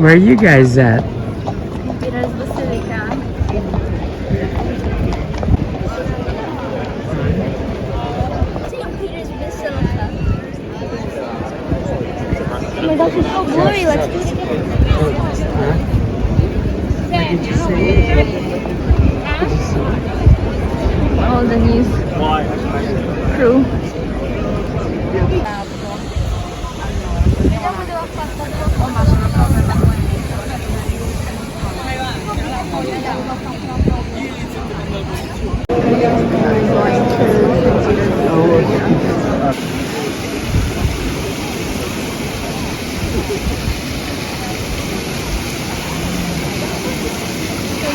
Where are you guys at? Peter's Basilica. St. Peter's Basilica. Oh my gosh, it's so blurry. Let's do it again. What did you say? All the news crew.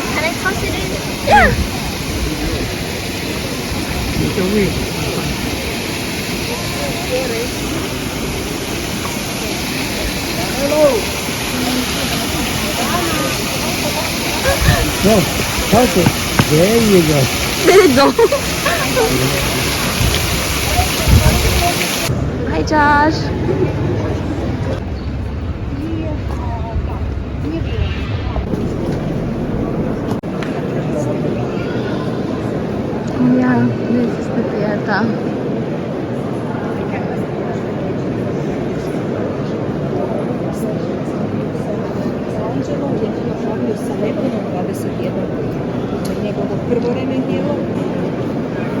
Can I toss it in? Yeah. It's a week. Go, toss it. There you go. There you go. Hi, Josh. Oh yeah, this is the theater.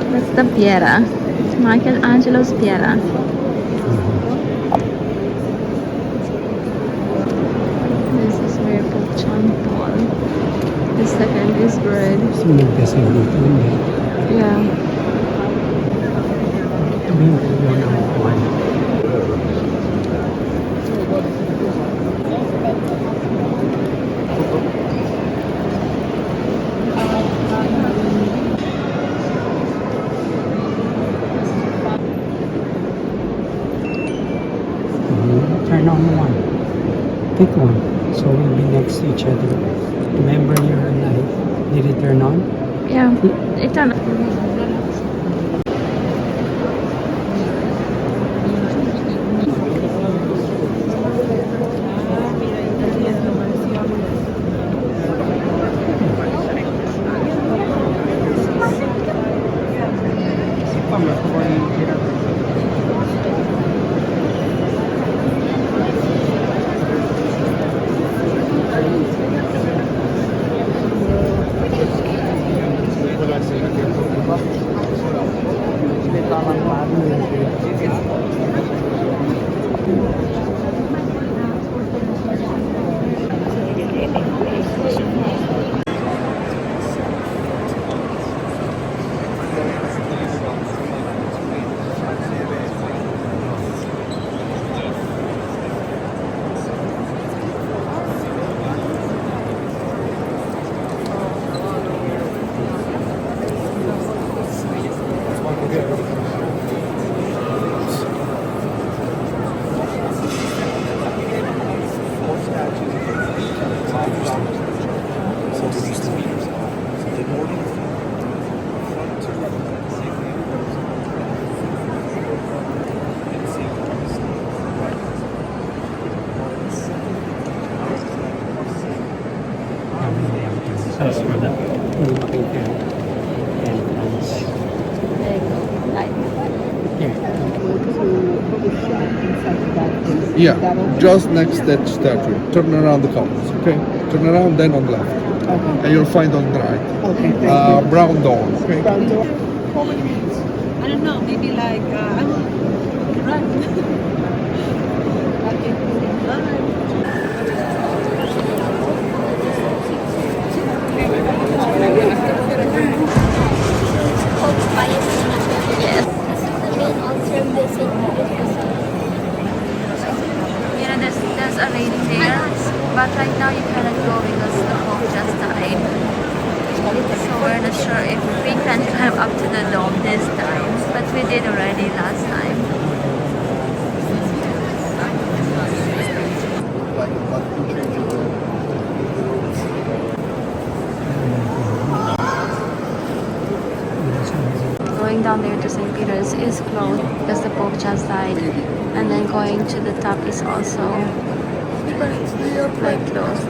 That's the Piera. It's Michelangelo's Piera. This is where Pope John Paul II is buried. Yeah. Turn on one. Pick one. So we'll be next to each other. Remember your light. Did it turn on? Yeah. It turned. That's for the Yeah, just next that statue. Turn around the columns, okay? Turn around, then on the left. Okay. And you'll find on the right. Okay. Thank you. Brown door, okay? Brown door. How many minutes? I don't know, maybe like, I will run. Okay. Yes. You know, there's a lady there, but right now you cannot go because the Pope just died. So we're not sure if we can climb up to the dome this time, but we did already last time. Going down there to St. Peter's is closed because the Pope just died, and then going to the top is also but it's like closed.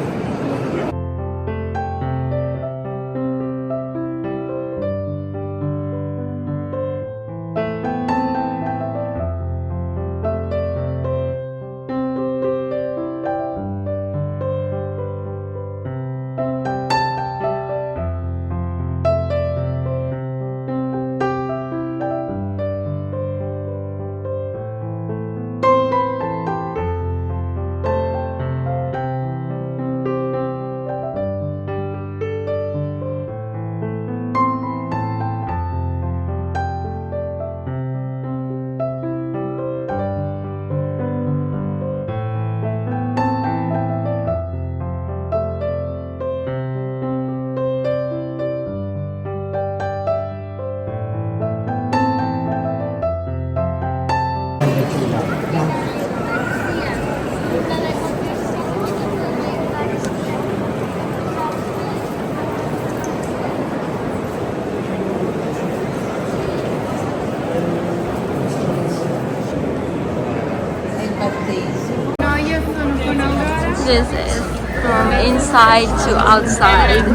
This is from inside to outside.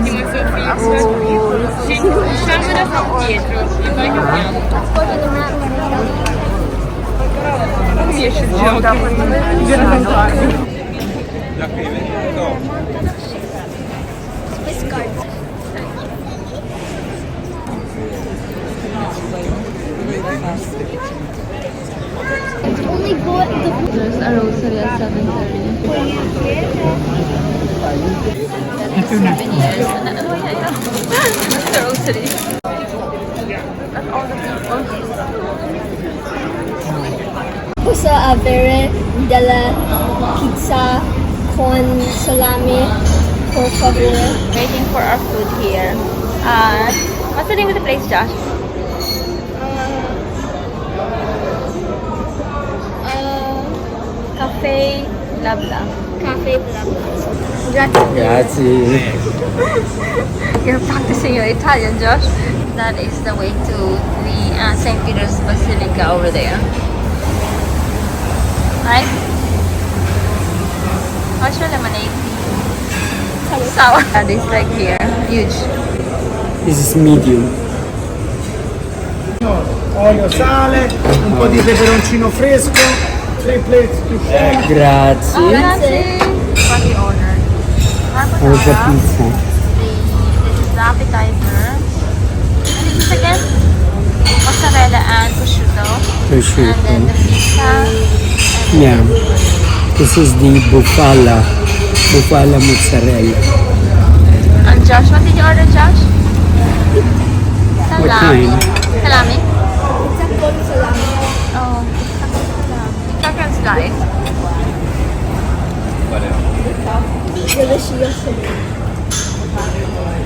There's a rosary at 7:30. Ito na. The rosary. That's all the people. Usa avere della pizza con salami, por favor. Waiting for our food here. What's the name of the place, Josh? Cafe blah blah. Cafe blah blah. Grazie. You're practicing your Italian, Josh. That is the way to the St. Peter's Basilica over there. Right? What's your lemonade? Sour. That is like here. Huge. This is medium. Olio, sale, un po' di peperoncino fresco, 3 plates to share. Grazie. Grazie. What we ordered. For the pizza. This is the appetizer. And this is again mozzarella and prosciutto. Prosciutto. And then the pizza. Yeah. This is the bufala mozzarella. And Josh, what did you order, Josh? What kind? Salami. Pizza con salami. Oh, pizza con slice. Delicious.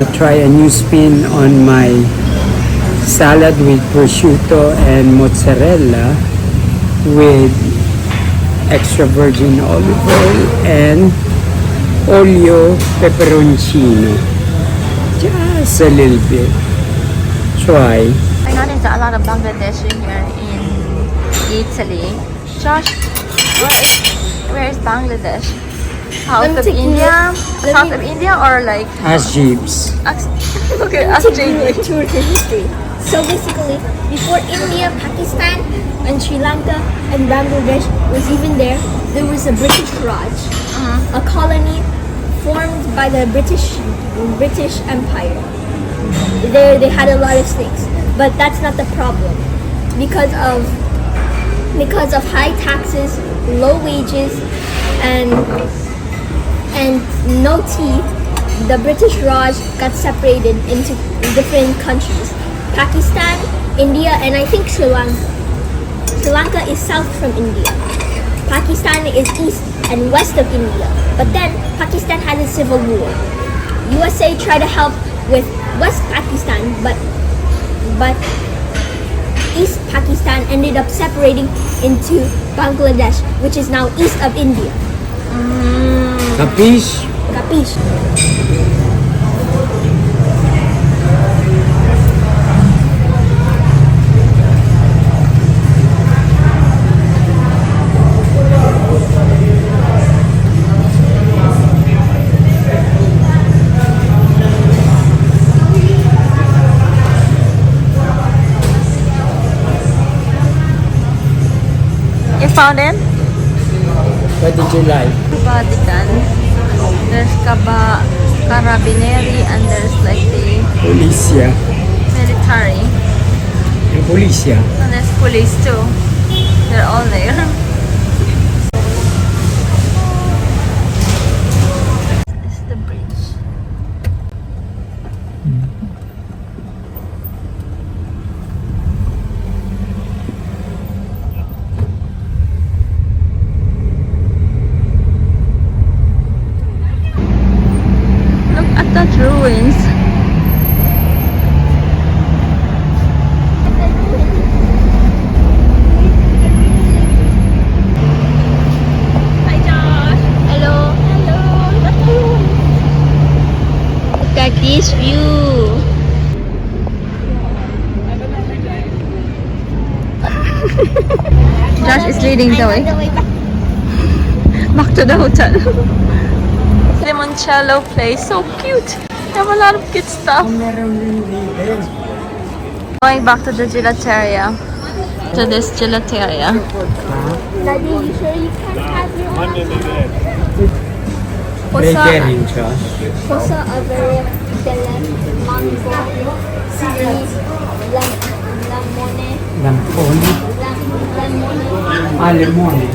I'll try a new spin on my salad with prosciutto and mozzarella with extra virgin olive oil and olio peperoncino. Just a little bit. Try. I noticed a lot of Bangladeshi here in Italy. Josh, where is Bangladesh? Let me South of take you- India? let South me- of India or like As jeeps. okay, Take you a Australia. tour to history. So basically, before India, Pakistan, and Sri Lanka, and Bangladesh was even there, there was a British Raj, a colony formed by the British Empire. They had a lot of slaves, but that's not the problem. Because of high taxes, low wages, and no teeth, the British Raj got separated into different countries. Pakistan, India, and I think Sri Lanka. Sri Lanka is south from India. Pakistan is east and west of India. But then Pakistan had a civil war. USA tried to help with West Pakistan, but East Pakistan ended up separating into Bangladesh, which is now east of India. Capish? Capiche? You found it? What did you like? Vatican. There's Carabinieri and there's like the Policia. military. And Policia. And there's police too. They're all there. This is the bridge. Look at that ruins. Hi Josh. Hello. Hello. Look at this view. Josh is leading the way. Back to the hotel. Limoncello place, so cute. They have a lot of cute stuff. Going back to the gelateria. To this gelateria. Daddy, you sure you can't have your own? Bakery, Josh. Cosa avere delle mango lamone Lamponi. lamone Ah, limone.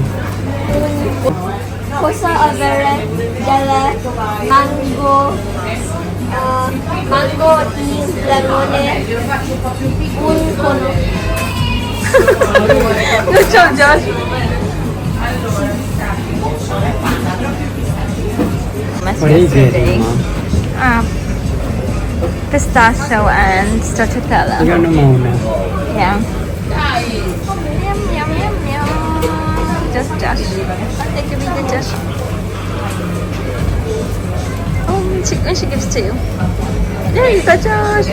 cosa avere delle mango mango e lemone un cono. Good job, Josh. What are you getting, Mom? Pistachio and stracciatella. Yan muna. Yeah. Yum, yum, yum, yum. Just Josh. I'll take a video, Josh. Oh, she gives to you. There you go, Josh.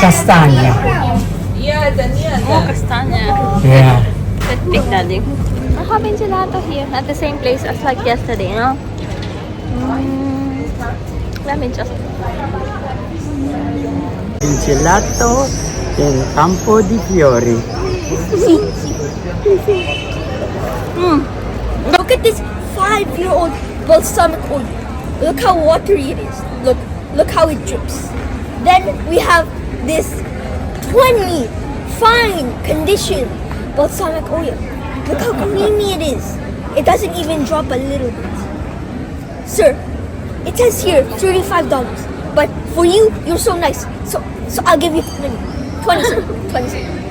Castagna. Oh, castagna. Yeah. Good pick, Daddy. I'm having gelato here at the same place as like yesterday, you know? Let me just... Gelato del Campo di Fiori. Look at this 5-year-old balsamic oil. Look how watery it is. Look how it drips. Then we have this 20 fine condition balsamic oil. Look how creamy it is. It doesn't even drop a little bit. Sir, it says here $35. But for you, you're so nice. So I'll give you 20, sir. 20, sir.